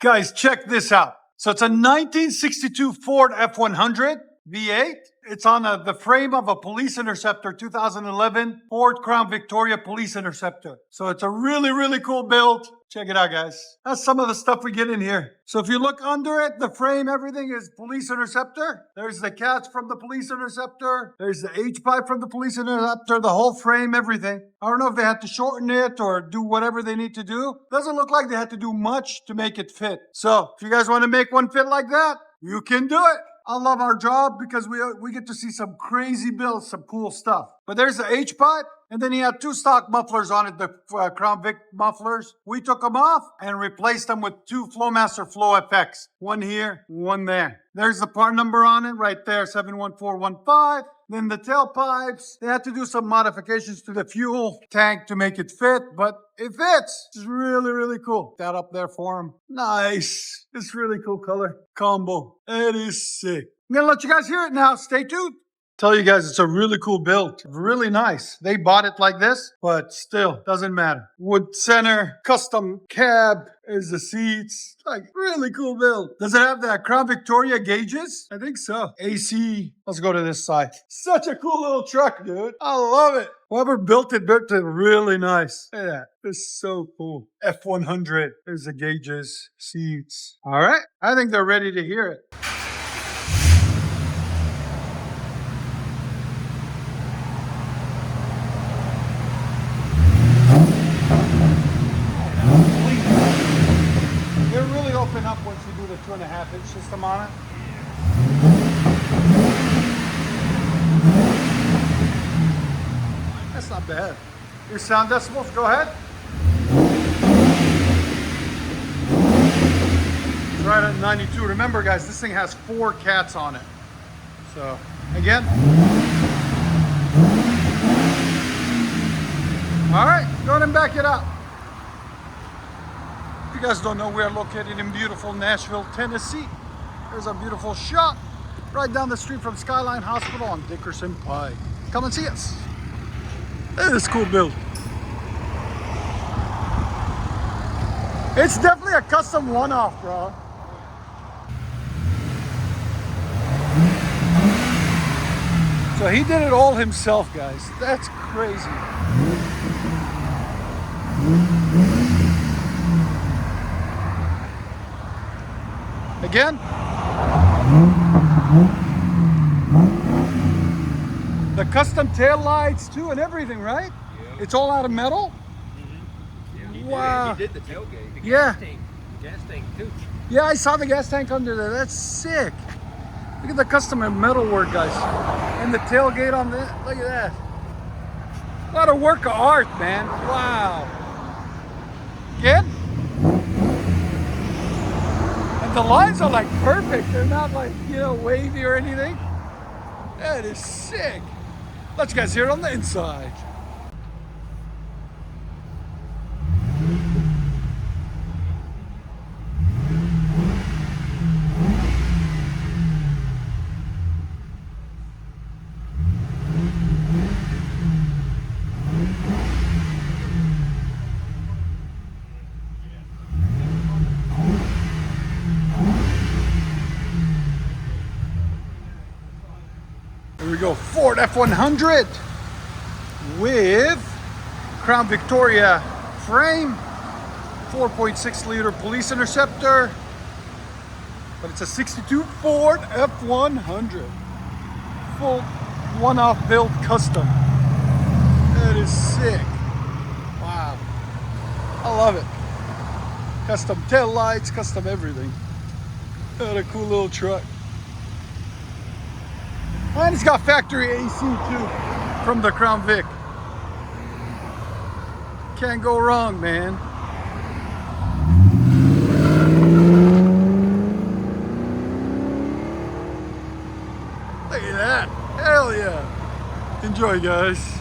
Guys, check this out. So it's a 1962 Ford F-100 V8. It's on the frame of a Police Interceptor 2011 Ford Crown Victoria Police Interceptor. So it's a really, really cool build. Check it out, guys. That's some of the stuff we get in here. So if you look under it, the frame, everything is Police Interceptor. There's the cats from the Police Interceptor. There's the H-pipe from the Police Interceptor, the whole frame, everything. I don't know if they had to shorten it or do whatever they need to do. Doesn't look like they had to do much to make it fit. So if you guys want to make one fit like that, you can do it. I love our job because we get to see some crazy builds, some cool stuff. But there's the H-pipe, and then he had two stock mufflers on it, the Crown Vic mufflers. We took them off and replaced them with two FLOWMASTER Flow FX. One here, one there. There's the part number on it right there, 71415. Then the tailpipes, they had to do some modifications to the fuel tank to make it fit, but it fits. It's really, really cool. That up there for him. Nice. It's really cool color combo. It is sick. I'm gonna let you guys hear it now. Stay tuned. Tell you guys, it's a really cool build. Really nice. They bought it like this, but still, doesn't matter. Wood center, custom cab, is the seats. Like, really cool build. Does it have the Crown Victoria gauges? I think so. AC. Let's go to this side. Such a cool little truck, dude. I love it. Whoever built it really nice. Look at that. It's so cool. F-100. There's the gauges, seats. All right. I think they're ready to hear it. Open up once you do the 2.5-inch system on it. That's not bad. Your sound decibels, go ahead. It's right at 92. Remember guys, this thing has 4 cats on it. So, again. All right, go ahead and back it up. If you guys don't know, we are located in beautiful Nashville, Tennessee. There's a beautiful shop right down the street from Skyline Hospital on Dickerson Pike. Come and see us. It is a cool build. It's definitely a custom one-off, bro. So he did it all himself, guys. That's crazy. Again. The custom tail lights too and everything, right? Yeah. It's all out of metal? Mm-hmm. Yeah, wow. He did the tailgate. The gas tank. The gas tank too. Yeah, I saw the gas tank under there. That's sick. Look at the custom metal work, guys. And the tailgate on that. Look at that. A lot of work of art, man. Wow. Again? The lines are like perfect. They're not like, you know, wavy or anything. That is sick. Let's guys hear it on the inside. Here we go, Ford F-100 with Crown Victoria frame, 4.6 liter Police Interceptor, but it's a 62 Ford F-100, full one-off build custom. That is sick. Wow, I love it. Custom tail lights, custom everything. What a cool little truck. And it's got factory AC too from the Crown Vic. Can't go wrong, man. Look at that. Hell yeah. Enjoy, guys.